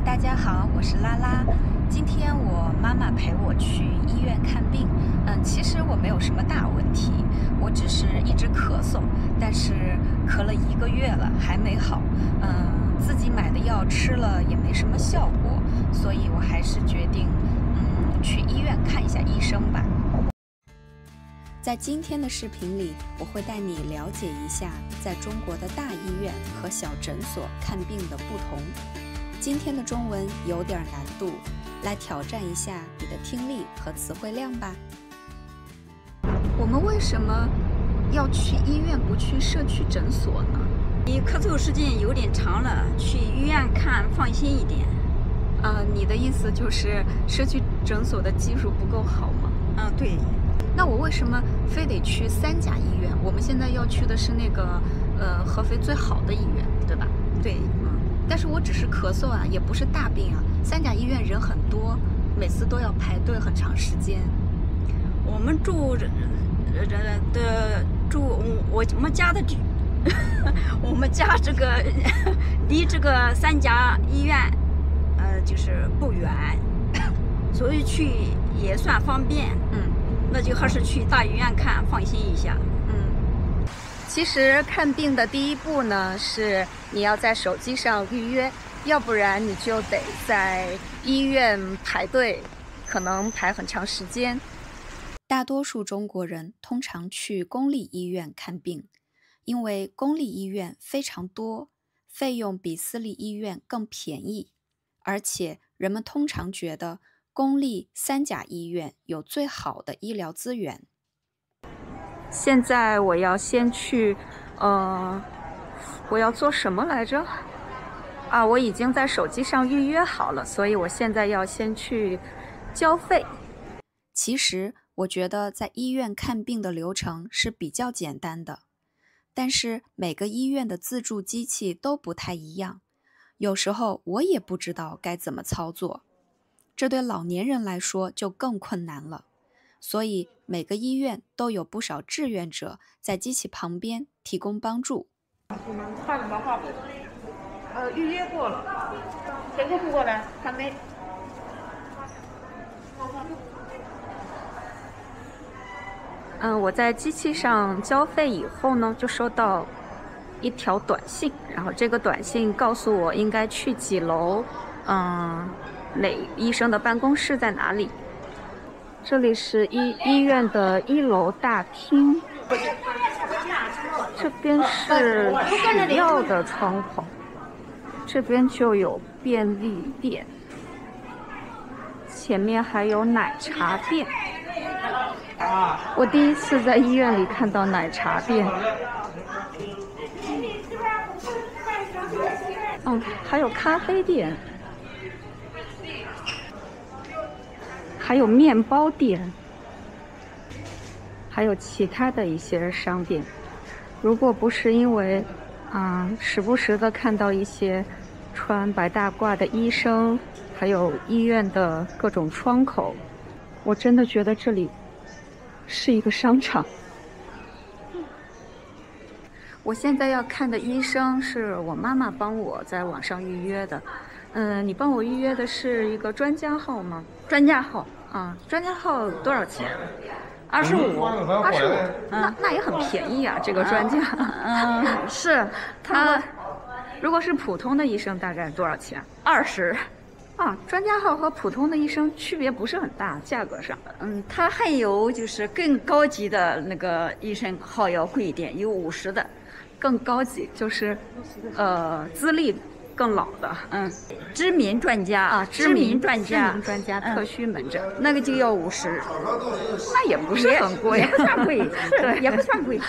大家好，我是拉拉。今天我媽媽陪我去醫院看病。其實我沒有什麼大問題，我只是一直咳嗽，但是咳了1個月了還沒好。自己買的藥吃了也沒什麼效果，所以我還是決定去醫院看一下醫生吧。在今天的視頻裡，我會帶你了解一下在中國的大醫院和小診所看病的不同。今天的中文有點難度，來挑戰一下你的聽力和詞彙量吧。我們為什麼要去醫院不去社區診所呢？你咳嗽時間有點長了，去醫院看放心一點。你的意思就是社區診所的技術不夠好嗎？对。那我为什麼非得去3甲醫院？我們現在要去的是那個合肥最好的醫院，對吧？對。但是我只是咳嗽啊，也不是大病啊。3甲醫院人很多，每次都要排隊很長時間。我們我們家這個離這個3甲醫院就是不遠，所以去也算方便。那就還是去大醫院看，放心一下。其實看病的第一步呢，是你要在手機上預約，要不然你就得在醫院排隊，可能排很長時間。大多數中國人通常去公立醫院看病，因為公立醫院非常多，費用比私立醫院更便宜，而且人們通常覺得公立3甲醫院有最好的醫療資源。現在我要先去，我要做什麼來着？我已經在手機上預約好了，所以我現在要先去交費。其實我覺得在醫院看病的流程是比較簡單的，但是每個醫院的自助機器都不太一樣，有時候我也不知道該怎麼操作。這對老年人來說就更困難了，所以每個醫院都有不少志願者在機器旁邊提供幫助。看什麼話？預約過了，誰過不過來？還沒。我在機器上交費以後呢，就收到一條短信，然後這個短信告訴我應該去幾樓，哪醫生的辦公室在哪裡？這裡是醫院的1樓大廳，這邊是取藥的窗口，這邊就有便利店，前面還有奶茶店。我第一次在醫院裡看到奶茶店。還有咖啡店。還有麵包店，還有其他的一些商店。如果不是因為時不時的看到一些穿白大褂的醫生，還有醫院的各種窗口，我真的覺得這裡是一個商場。我現在要看的醫生是我媽媽幫我在網上預約的。你幫我預約的是一個專家號嗎？專家號。專家號多少錢？25。那也很便宜啊，這個專家。是他如果是普通的醫生大概多少錢？20。專家號和普通的醫生區別不是很大，價格上。他還有就是更高級的那個醫生號要貴一點，有50的，更高級就是資歷更老的。知名專家知名專家特需門診，那個就要50，那也不是很貴，也不算貴，对，也不算貴。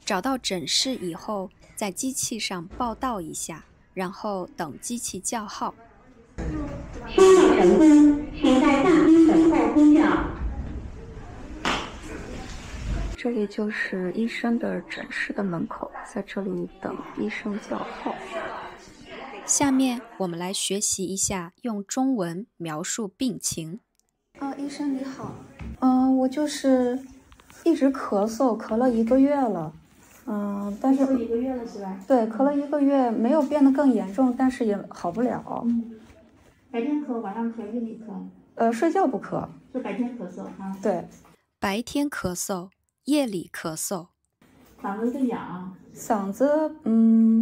找到診室以後，在機器上報到一下，然後等機器叫號。收到晨昏，請在大廳等候呼叫。這裡就是醫生的診室的門口，在這裡等醫生叫號。下面我們來學習一下用中文描述病情。醫生你好，我就是一直咳嗽，咳了1個月了。但是咳1個月了是吧？对，咳了1個月，沒有變得更嚴重，但是也好不了。白天咳，晚上咳，夜裡咳。睡覺不咳。就白天咳嗽啊。對。白天咳嗽，夜裡咳嗽。嗓子癢。嗓子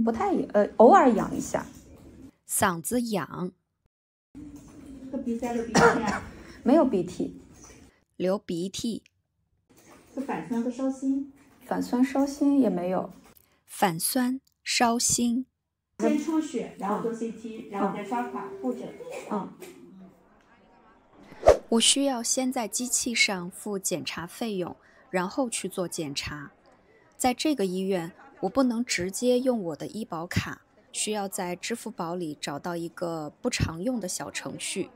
不太癢，偶爾癢一下。嗓子癢。喝鼻塞流鼻涕啊？沒有鼻涕。流鼻涕。是反酸和燒心。反酸燒心也沒有。反酸燒心。先抽血，然後做 CT，然後再刷卡複診。我需要先在機器上付檢查費用，然後去做檢查。在這個醫院，我不能直接用我的醫保卡，需要在支付寶裡找到一個不常用的小程序，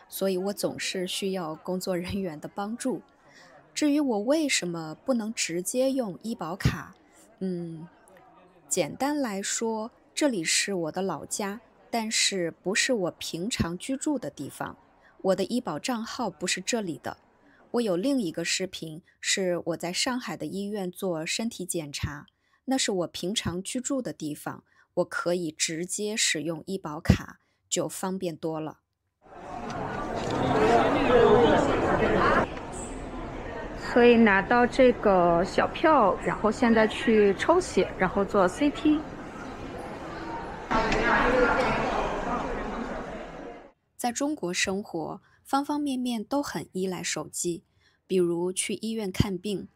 所以我總是需要工作人員的幫助。至於我為什麼不能直接用醫保卡，簡單來說，這裡是我的老家，但是不是我平常居住的地方。我的醫保賬號不是這裡的。我有另一個視頻，是我在上海的醫院做身體檢查，那是我平常居住的地方，我可以直接使用醫保卡，就方便多了。所以拿到這個小票，然後現在去抽血，然後做 CT。在中國生活，方方面面都很依賴手機，比如去醫院看病。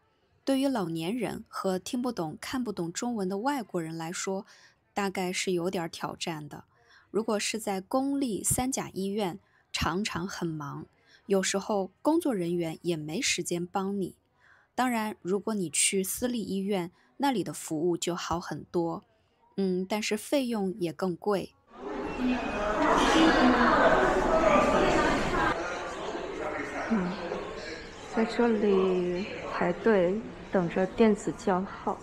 對於老年人和聽不懂、看不懂中文的外國人來說，大概是有點挑戰的。如果是在公立3甲醫院，常常很忙，有時候工作人員也沒時間幫你。當然，如果你去私立醫院，那裡的服務就好很多，但是費用也更貴。在這裡排隊等着電子叫號。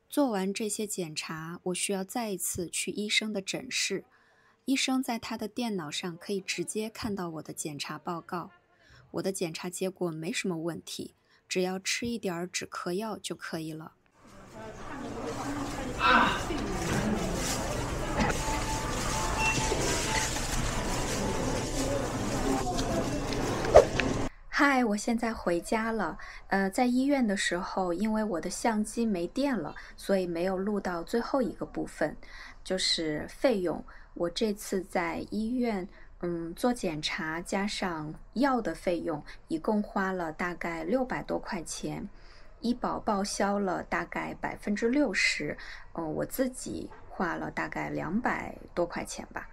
做完這些檢查，我需要再一次去醫生的診室。醫生在他的電腦上可以直接看到我的檢查報告。我的檢查結果沒什麼問題，只要吃一點止咳藥就可以了。嗨，我現在回家了。在醫院的時候，因為我的相機沒電了，所以沒有錄到最後一個部分，就是費用。我這次在醫院，做檢查加上藥的費用，一共花了大概600多塊錢，醫保報銷了大概60%，我自己花了大概200多塊錢吧。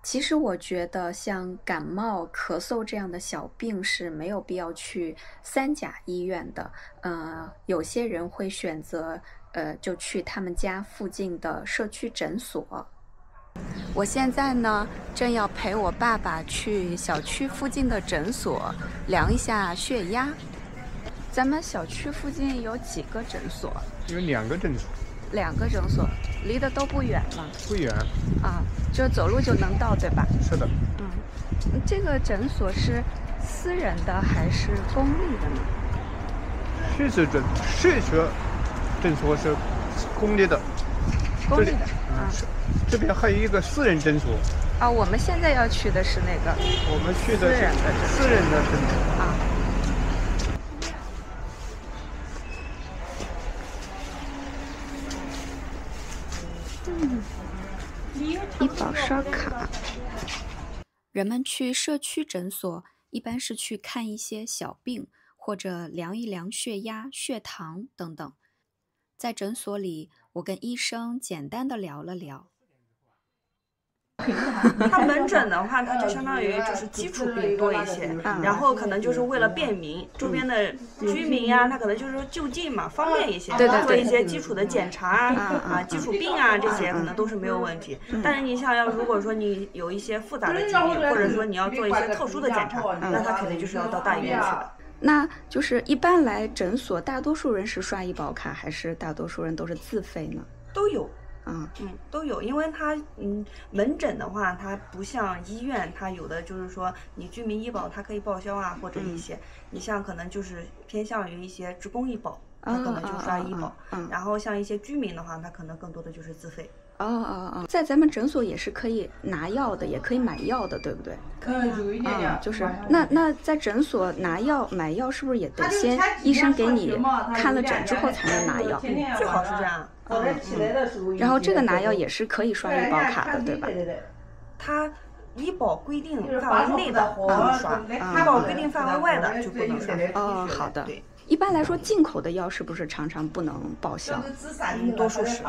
其實我覺得像感冒、咳嗽這樣的小病是沒有必要去3甲醫院的。有些人會選擇就去他們家附近的社區診所。我現在呢，正要陪我爸爸去小區附近的診所量一下血壓。咱們小區附近有幾個診所？有2個診所。2個診所，離得都不遠嗎？不遠啊，就走路就能到，對吧？是的。這個診所是私人的還是公立的呢？血血診所是公立的。公立的啊。這邊還有一個私人診所。啊，我們現在要去的是那個。我們去的是私人的診所啊。醫保刷卡。人們去社區診所一般是去看一些小病，或者量一量血壓、血糖等等。在診所裡，我跟醫生簡單的聊了聊。它門診的話，它就相當於就是基礎病多一些，然後可能就是為了便民，周邊的居民呀，他可能就是就近嘛，方便一些，做一些基礎的檢查啊，基礎病啊這些可能都是沒有問題。但是你像如果說你有一些複雜的疾病，或者說你要做一些特殊的檢查，那他肯定就是要到大醫院去的。那就是一般來診所，大多數人是刷醫保卡，還是大多數人都是自費呢？都有。都有，因為它門診的話，它不像醫院，它有的就是說你居民醫保它可以報銷啊，或者一些，你像可能就是偏向於一些職工醫保，它可能就刷醫保，然後像一些居民的話，它可能更多的就是自費。在咱们診所也是可以拿藥的，也可以買藥的，對不對？就是那在診所拿藥買藥是不是也得先醫生給你看了診之後才能拿藥？最好是這樣。然後這個拿藥也是可以刷醫保卡的，對吧？它醫保規定範圍內的可以刷，醫保規定範圍外的就不能刷。好的。一般來說，進口的藥是不是常常不能報銷？多數是。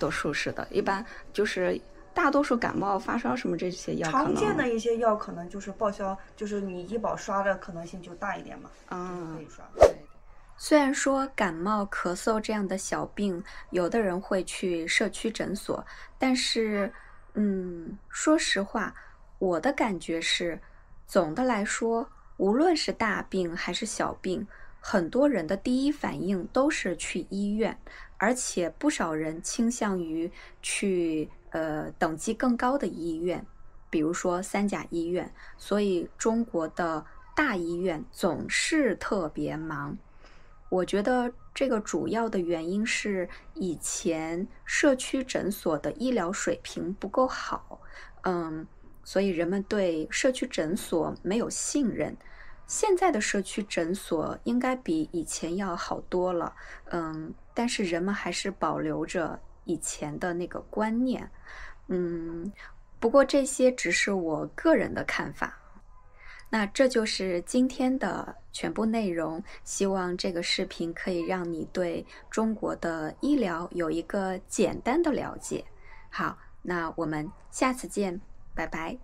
多數是的。一般就是大多數感冒、發燒什麼這些藥，常見的一些藥可能就是報銷，就是你醫保刷的可能性就大一點嘛。可以刷。雖然說感冒、咳嗽這樣的小病，有的人會去社區診所，但是，說實話，我的感覺是，總的來說，無論是大病還是小病，很多人的第一反應都是去醫院，而且不少人傾向於去等級更高的醫院，比如說三甲醫院。所以中國的大醫院總是特別忙。我覺得這個主要的原因是以前社區診所的醫療水平不夠好，所以人們對社區診所沒有信任。現在的社區診所應該比以前要好多了，但是人們還是保留着以前的那個觀念，不過這些只是我個人的看法。那這就是今天的全部內容，希望這個視頻可以讓你對中國的醫療有一個簡單的了解。好，那我們下次見，拜拜。